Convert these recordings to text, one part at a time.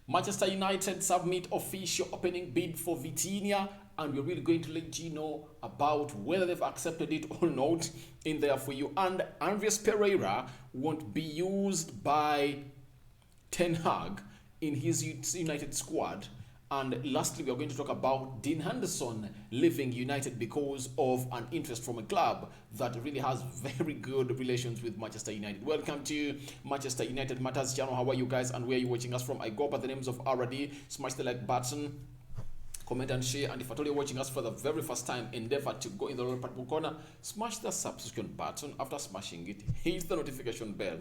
Manchester United submit official opening bid for Vitinha, and we're really going to let you know about whether they've accepted it or not in there for you. And Andreas Pereira won't be used by Ten Hag in his United squad. And lastly, we are going to talk about Dean Henderson leaving United because of an interest from a club that really has very good relations with Manchester United. Welcome to Manchester United Matters channel. How are you guys and where are you watching us from? I go by the names of RD. Smash the like button, comment and share, and if at all you're watching us for the very first time, endeavor to go in the lower part corner, smash the subscription button. After smashing it, hit the notification bell.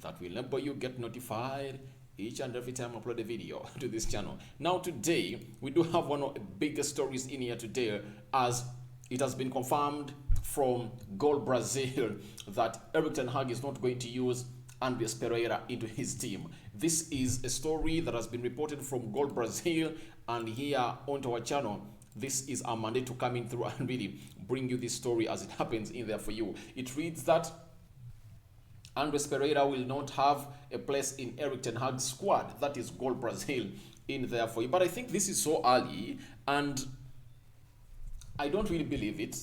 That will enable you get notified each and every time I upload a video to this channel. Now today, we do have one of the biggest stories in here today, as it has been confirmed from Goal Brazil that Erik ten Hag is not going to use Andreas Pereira into his team. This is a story that has been reported from Goal Brazil, and here onto our channel, this is our mandate to come in through and really bring you this story as it happens in there for you. It reads that Andreas Pereira will not have a place in Erik ten Hag's squad. That is Goal Brazil in there for you. But I think this is so early, and I don't really believe it,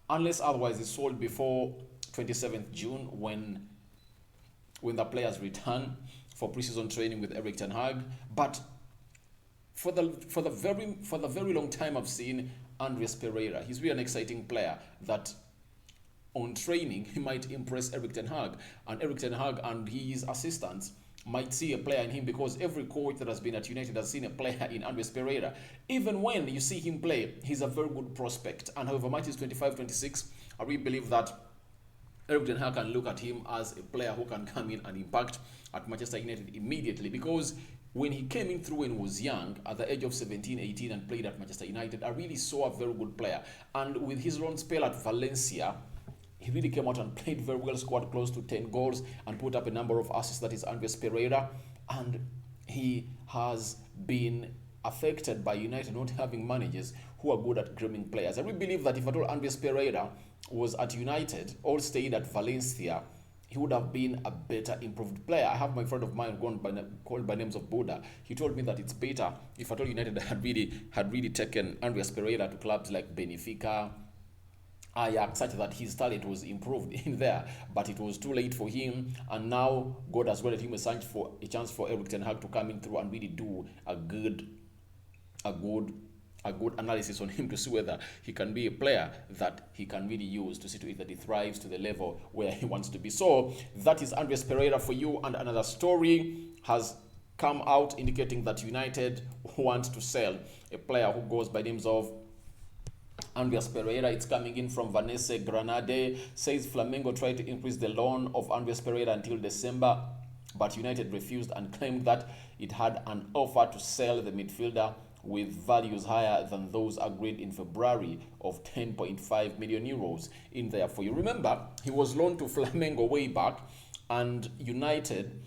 unless otherwise it's sold before 27th June when the players return for preseason training with Erik ten Hag. But for the very long time I've seen Andreas Pereira. He's really an exciting player that on training he might impress Erik ten Hag, and Erik ten Hag and his assistants might see a player in him, because every coach that has been at United has seen a player in Andreas Pereira. Even when you see him play, he's a very good prospect, and however much is 25-26, I really believe that Erik ten Hag can look at him as a player who can come in and impact at Manchester United immediately, because when he came in through and was young, at the age of 17, 18, and played at Manchester United, I really saw a very good player. And with his long spell at Valencia, he really came out and played very well, scored close to 10 goals and put up a number of assists. That is Andreas Pereira. And he has been affected by United not having managers who are good at grooming players. I really believe that if at all Andreas Pereira was at United or stayed at Valencia, he would have been a better improved player. I have my friend of mine called by names of Buddha. He told me that it's better if at all United had really taken Andreas Pereira to clubs like Benfica, Ajax, such that his talent was improved in there, but it was too late for him, and now God has granted him a chance for Erik ten Hag to come in through and really do a good analysis on him to see whether he can be a player that he can really use to see to it that he thrives to the level where he wants to be. So that is Andreas Pereira for you. And another story has come out indicating that United want to sell a player who goes by names of Andreas Pereira. It's coming in from Vanessa Granade. Says Flamengo tried to increase the loan of Andreas Pereira until December, but United refused and claimed that it had an offer to sell the midfielder with values higher than those agreed in February of 10.5 million euros in there for you. Remember, he was loaned to Flamengo way back, and United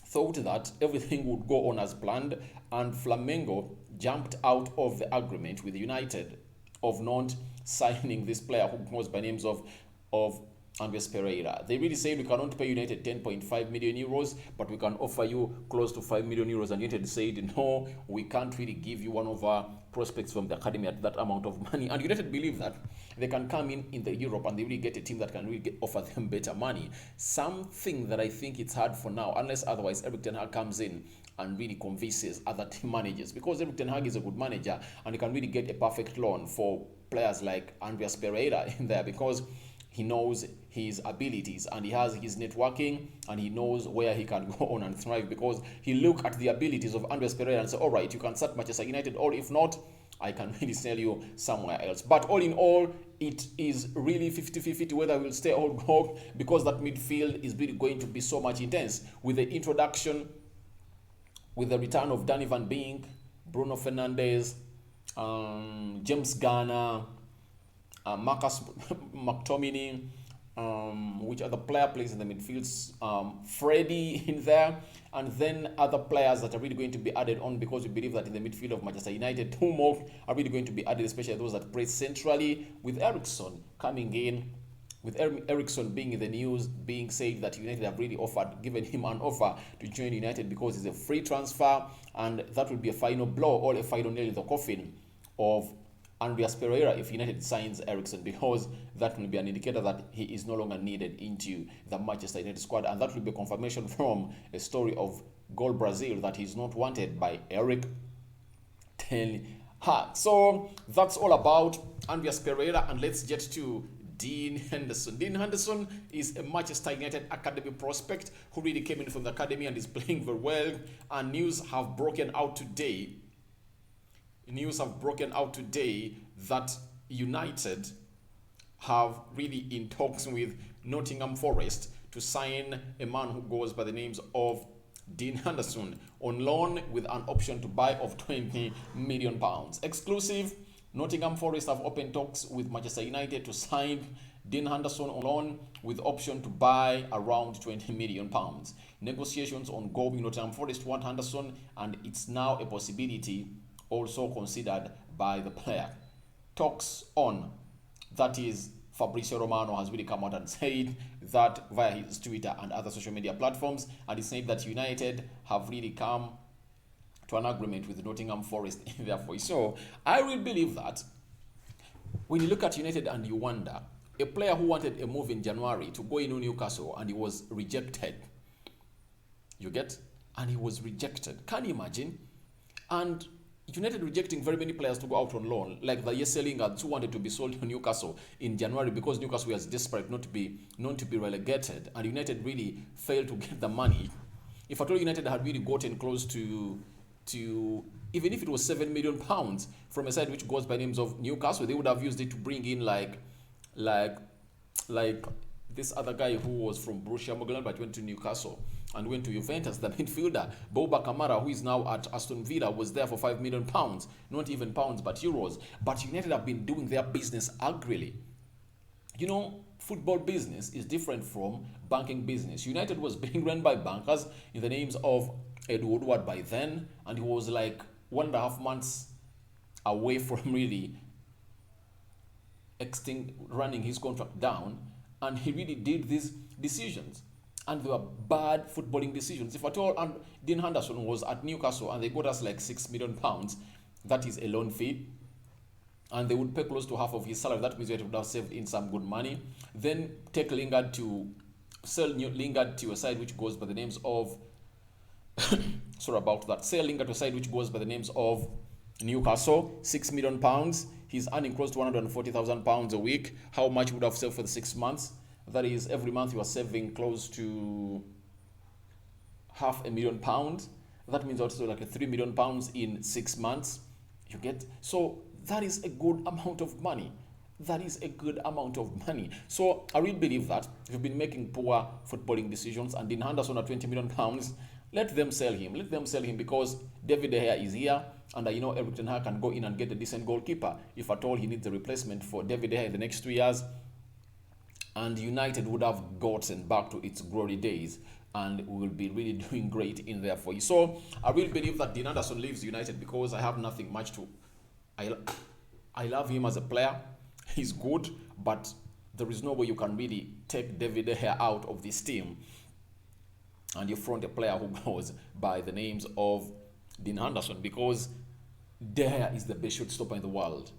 thought that everything would go on as planned, and Flamengo jumped out of the agreement with United of not signing this player who goes by names of Andreas Pereira. They really said, we cannot pay United 10.5 million euros, but we can offer you close to 5 million euros. And United said, no, we can't really give you one of our prospects from the academy at that amount of money. And United believe that they can come in the Europe and they really get a team that can really offer them better money. Something that I think it's hard for now, unless otherwise Erik ten Hag comes in and really convinces other team managers, because Erik ten Hag is a good manager and he can really get a perfect loan for players like Andreas Pereira in there, because he knows his abilities and he has his networking and he knows where he can go on and thrive, because he look at the abilities of Andreas Pereira and say, all right, you can start Manchester United, or if not, I can really sell you somewhere else. But all in all, it is really 50-50 whether we'll stay or go, because that midfield is really going to be so much intense with the introduction, with the return of Danny Van Beek, Bruno Fernandes, James Garner, Marcus McTominay, which other player plays in the midfield, Freddie in there, and then other players that are really going to be added on, because we believe that in the midfield of Manchester United, two more are really going to be added, especially those that play centrally, with Henderson coming in with Ericsson being in the news, being said that United have really given him an offer to join United because it's a free transfer, and that will be a final blow or a final nail in the coffin of Andreas Pereira if United signs Ericsson, because that will be an indicator that he is no longer needed into the Manchester United squad, and that will be a confirmation from a story of Gol Brazil that he's not wanted by Eric Ten Hag. So that's all about Andreas Pereira, and let's get to Dean Henderson. Dean Henderson is a Manchester United academy prospect who really came in from the academy and is playing very well, and news have broken out today that United have really in talks with Nottingham Forest to sign a man who goes by the names of Dean Henderson on loan with an option to buy of £20 million. Exclusive, Nottingham Forest have opened talks with Manchester United to sign Dean Henderson on loan with option to buy around £20 million. Negotiations ongoing. Nottingham Forest want Henderson, and it's now a possibility also considered by the player. Talks on. That is, Fabrizio Romano has really come out and said that via his Twitter and other social media platforms, and he said that United have really come to an agreement with Nottingham Forest in their voice. So I will believe that when you look at United and you wonder, a player who wanted a move in January to go into Newcastle and he was rejected. You get? And he was rejected. Can you imagine? And United rejecting very many players to go out on loan, like the Jesse Lingard who wanted to be sold to Newcastle in January because Newcastle was desperate not to be relegated, and United really failed to get the money. If at all United had really gotten close to even if it was £7 million from a side which goes by names of Newcastle, they would have used it to bring in like this other guy who was from Borussia Mönchengladbach but went to Newcastle and went to Juventus. The midfielder Boba Kamara, who is now at Aston Villa, was there for £5 million, not even pounds but euros. But United have been doing their business angrily. You know, football business is different from banking business. United was being run by bankers in the names of Ed Woodward by then, and he was like 1.5 months away from really running his contract down, and he really did these decisions, and they were bad footballing decisions. If at all, and Dean Henderson was at Newcastle and they got us like £6 million, that is a loan fee, and they would pay close to half of his salary. That means they would have saved in some good money. Then take Lingard to sell Lingard to a side which goes by the names of sorry about that. Sell Lingard to a side which goes by the names of Newcastle, £6 million. He's earning close to £140,000 a week. How much would have saved for the 6 months? That is, every month you are saving close to £500,000. That means also like a £3 million in 6 months. You get? So that is a good amount of money. That is a good amount of money. So I really believe that if you've been making poor footballing decisions and Dean Henderson at £20 million, let them sell him. Let them sell him, because David De Gea is here, and I know Eric Ten Hag can go in and get a decent goalkeeper if at all he needs a replacement for David De Gea in the next 2 years. And United would have gotten back to its glory days, and we will be really doing great in there for you. So I really believe that Dean Henderson leaves United, because I have nothing much to. I love him as a player. He's good, but there is no way you can really take David De Gea out of this team and you front a player who goes by the names of Dean Henderson, because De Gea is the best shot stopper in the world.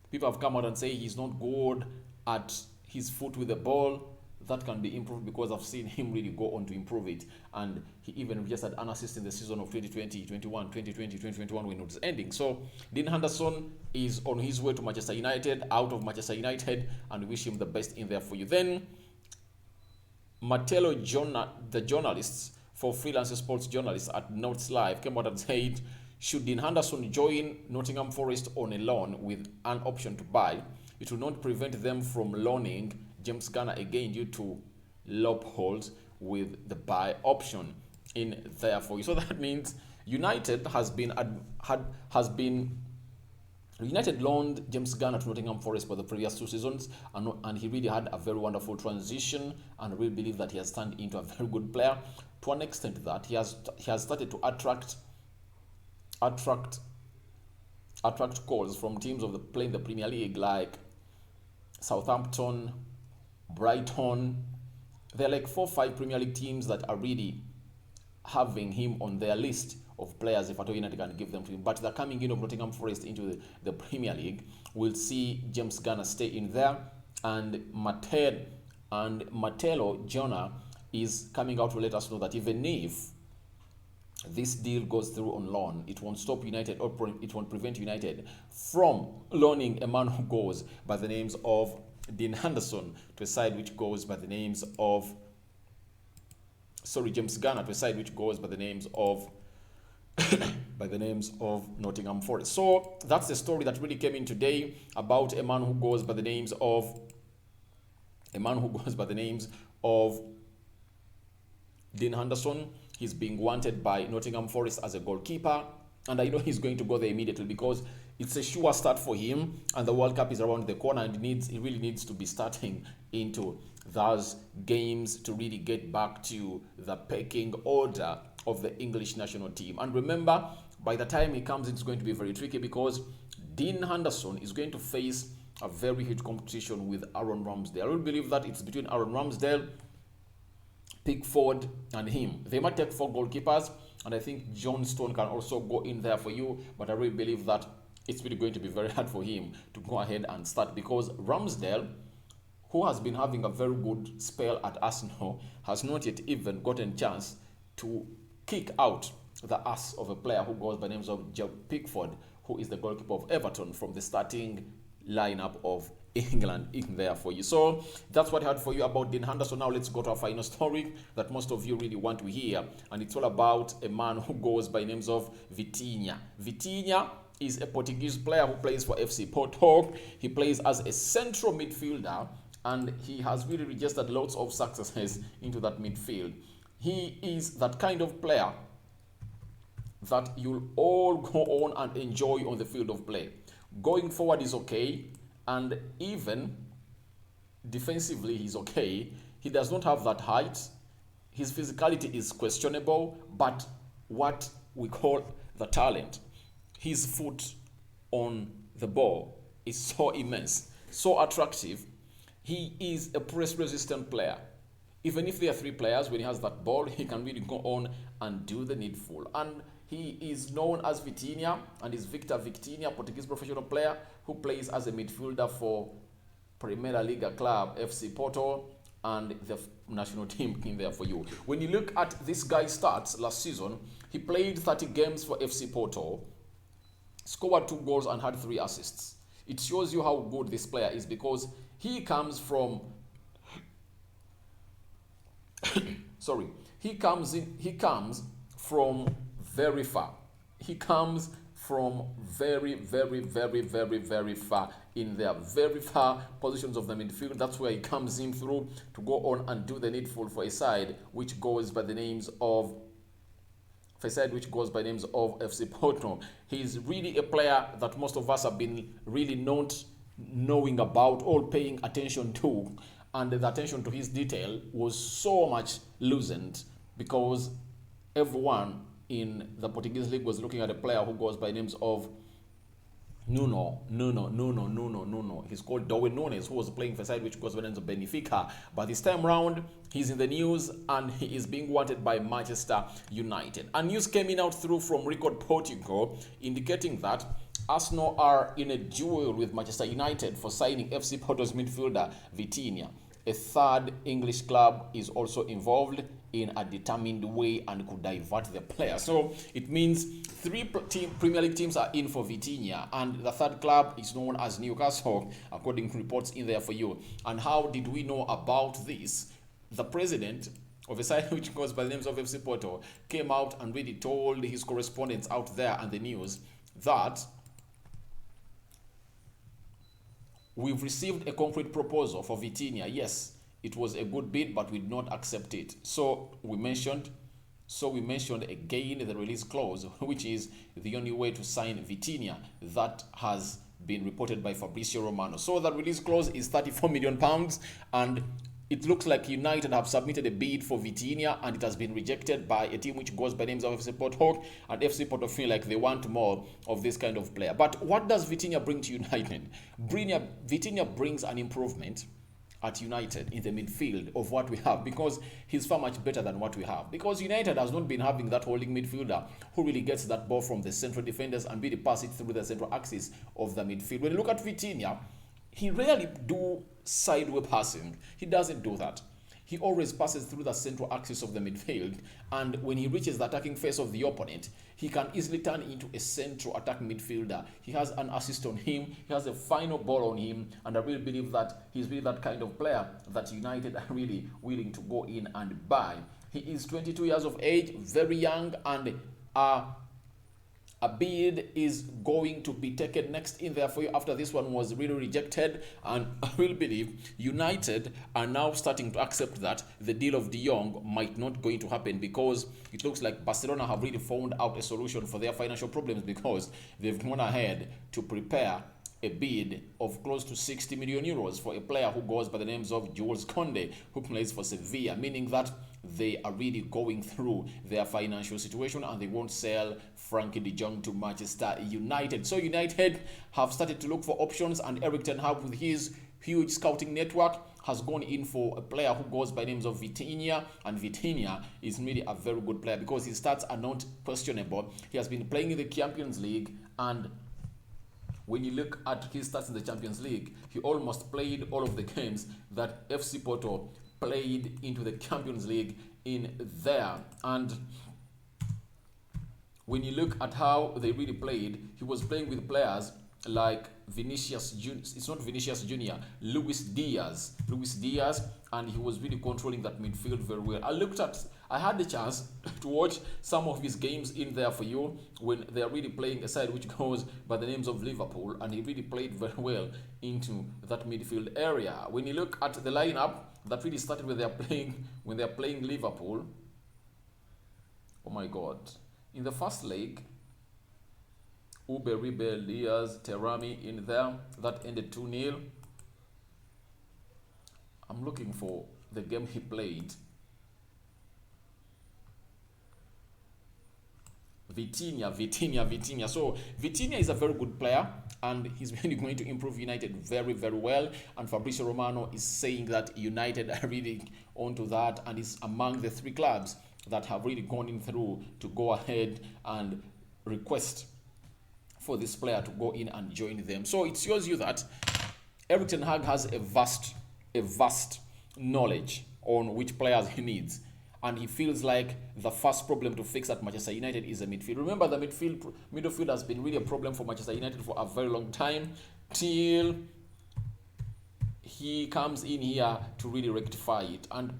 People have come out and say he's not good at his foot with the ball. That can be improved, because I've seen him really go on to improve it. And he even just had an assist in the season of 2020-21 when it was ending. So Dean Henderson is on his way to Manchester United, out of Manchester United, and we wish him the best in there for you. Then Martello, the journalists for freelance sports journalists at Notes Live, came out and said, should Dean Henderson join Nottingham Forest on a loan with an option to buy, it will not prevent them from loaning James Garner again due to loopholes with the buy option in there for you. So that means United United loaned James Garner to Nottingham Forest for the previous 2 seasons, and he really had a very wonderful transition, and I really believe that he has turned into a very good player, to an extent that he has started to attract calls from teams playing the Premier League, like Southampton, Brighton. There are like 4 or 5 Premier League teams that are really having him on their list of players if at all United can give them to him. But the coming in of Nottingham Forest into the Premier League, we'll see James Garner stay in there, and Martelo Jonah is coming out to let us know that even if this deal goes through on loan, it won't stop United, or it won't prevent United from loaning a man who goes by the names of Dean Henderson to a side which goes by the names of James Garner to a side which goes by the names of Nottingham Forest. So that's the story that really came in today about a man who goes by the names of Dean Henderson. He's being wanted by Nottingham Forest as a goalkeeper, and I know he's going to go there immediately because it's a sure start for him, and the World Cup is around the corner, and he really needs to be starting into those games to really get back to the pecking order of the English national team. And remember, by the time he comes, it's going to be very tricky because Dean Henderson is going to face a very huge competition with Aaron Ramsdale. I really believe that it's between Aaron Ramsdale, Pickford, and him. They might take 4 goalkeepers, and I think John Stone can also go in there for you, but I really believe that it's really going to be very hard for him to go ahead and start because Ramsdale, who has been having a very good spell at Arsenal, has not yet even gotten a chance to kick out the ass of a player who goes by the names of Pickford, who is the goalkeeper of Everton, from the starting lineup of England in there for you. So that's what I had for you about Dean Henderson. Now let's go to our final story that most of you really want to hear, and it's all about a man who goes by names of Vitinha. Vitinha is a Portuguese player who plays for FC Porto. He plays as a central midfielder, and he has really registered lots of successes into that midfield. He is that kind of player that you'll all go on and enjoy on the field of play. Going forward is okay, and even defensively he's okay. He does not have that height. His physicality is questionable, but what we call the talent, his foot on the ball is so immense, so attractive. He is a press-resistant player. Even if there are 3 players, when he has that ball, he can really go on and do the needful. And he is known as Vitinha, and is Victor Vitinha, Portuguese professional player who plays as a midfielder for Primeira Liga club FC Porto and the national team in there for you. When you look at this guy's stats last season, he played 30 games for FC Porto, scored 2 goals and had 3 assists. It shows you how good this player is because he comes from he comes from very far. He comes from very, very, very, very, very far in their very far positions of the midfield. That's where he comes in through to go on and do the needful for a side which goes by the names of FC Porto. He's really a player that most of us have been really not knowing about or paying attention to, and the attention to his detail was so much loosened because everyone in the Portuguese league was looking at a player who goes by names of Nuno. He's called Darwin Nunes, who was playing for a side which goes by the names of Benfica. But this time round, he's in the news and he is being wanted by Manchester United. And news came in out through from Record Portugal indicating that Arsenal are in a duel with Manchester United for signing FC Porto's midfielder Vitinha. A third English club is also involved in a determined way and could divert the player. So it means 3 Premier League teams are in for Vitinha, and the third club is known as Newcastle, according to reports in there for you. And how did we know about this? The president of a side which goes by the names of FC Porto came out and really told his correspondents out there and the news that we've received a concrete proposal for Vitinha. Yes, it was a good bid, but we did not accept it. So we mentioned again the release clause, which is the only way to sign Vitinha. That has been reported by Fabrizio Romano. So that release clause is £34 million, and it looks like United have submitted a bid for Vitinha, and it has been rejected by a team which goes by names of FC Porto, and FC Porto feel like they want more of this kind of player. But what does Vitinha bring to United? Vitinha brings an improvement at United in the midfield of what we have, because he's far much better than what we have. Because United has not been having that holding midfielder who really gets that ball from the central defenders and really pass it through the central axis of the midfield. When you look at Vitinha, he rarely do sideway passing. He doesn't do that. He always passes through the central axis of the midfield, and when he reaches the attacking phase of the opponent, he can easily turn into a central attacking midfielder. He has an assist on him, he has a final ball on him, and I really believe that he's really that kind of player that United are really willing to go in and buy. He is 22 years of age, very young, and a bid is going to be taken next in there for you after this one was really rejected, and I will believe United are now starting to accept that the deal of De Jong might not going to happen, because it looks like Barcelona have really found out a solution for their financial problems, because they've gone ahead to prepare a bid of close to 60 million euros for a player who goes by the names of Jules Koundé, who plays for Sevilla, meaning that they are really going through their financial situation and they won't sell Frankie de Jong to Manchester United. So United have started to look for options, and Erik ten Hag, with his huge scouting network, has gone in for a player who goes by names of Vitinha, and Vitinha is really a very good player because his stats are not questionable. He has been playing in the Champions League, and when you look at his stats in the Champions League, he almost played all of the games that FC Porto played into the Champions League in there. And when you look at how they really played, he was playing with players like Vinicius Junior, it's not Vinicius Junior, Luis Diaz, and he was really controlling that midfield very well. I had the chance to watch some of his games in there for you when they are really playing a side which goes by the names of Liverpool, and he really played very well into that midfield area. When you look at the lineup that really started when they are playing Liverpool, oh my God, in the first leg, Ube, Ribe, Diaz, Terami in there, that ended 2-0. I'm looking for the game he played. Vitinha. So Vitinha is a very good player, and he's really going to improve United very, very well. And Fabrizio Romano is saying that United are really onto that, and is among the 3 clubs that have really gone in through to go ahead and request for this player to go in and join them. So it shows you that Erik ten Hag has a vast knowledge on which players he needs, and he feels like the first problem to fix at Manchester United is the midfield. Remember, the midfield has been really a problem for Manchester United for a very long time, till he comes in here to really rectify it. And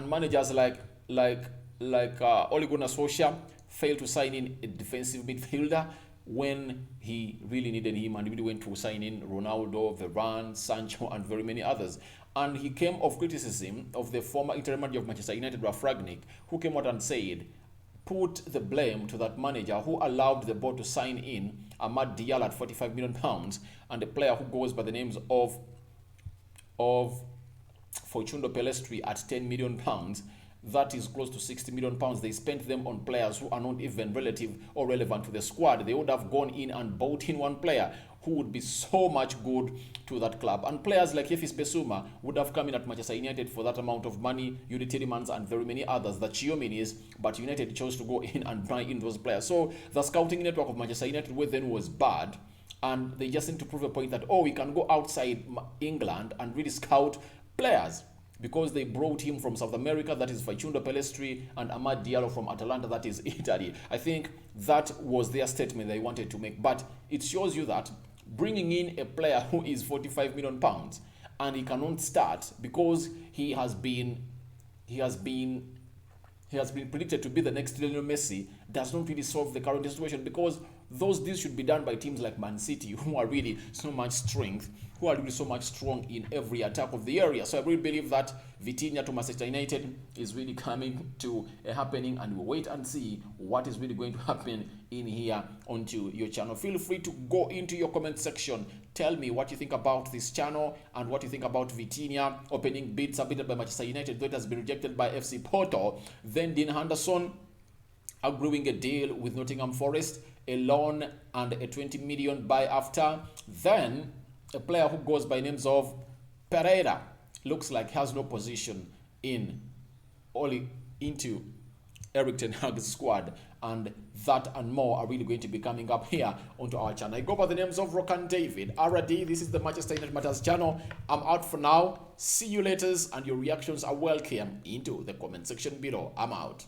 managers like Ole Gunnar Solskjaer failed to sign in a defensive midfielder when he really needed him, and really went to sign in Ronaldo, Varane, Sancho, and very many others. And he came off criticism of the former interim manager of Manchester United, Ralf Rangnick, who came out and said, put the blame to that manager who allowed the board to sign in Amad Diallo at £45 million and a player who goes by the names of Fortunato Pelestri at £10 million. That is close to £60 million. They spent them on players who are not even relative or relevant to the squad. They would have gone in and bought in one player who would be so much good to that club. And players like Yefis Besuma would have come in at Manchester United for that amount of money, Yuri Tielemans and very many others, the Chiominis, but United chose to go in and buy in those players. So the scouting network of Manchester United then was bad, and they just need to prove a point that, we can go outside England and really scout players, because they brought him from South America, that is Fortunato Pelestri, and Amad Diallo from Atalanta, that is Italy. I think that was their statement they wanted to make. But it shows you that bringing in a player who is £45 million and he cannot start because he has been predicted to be the next Lionel Messi does not really solve the current situation, because those deals should be done by teams like Man City, who are really so much strength, who are really so much strong in every attack of the area. So I really believe that Vitinha to Manchester United is really coming to a happening, and we'll wait and see what is really going to happen in here onto your channel. Feel free to go into your comment section. Tell me what you think about this channel and what you think about Vitinha opening bid submitted by Manchester United, though it has been rejected by FC Porto. Then Dean Henderson agreeing a deal with Nottingham Forest, a loan and a 20 million buy after. Then a player who goes by names of Pereira looks like has no position in only into Eric Ten Hag's squad, and that and more are really going to be coming up here onto our channel. I go by the names of Rock and David RD. This is the Manchester United Matters channel. I'm out for now. See you later, and your reactions are welcome into the comment section below. I'm out.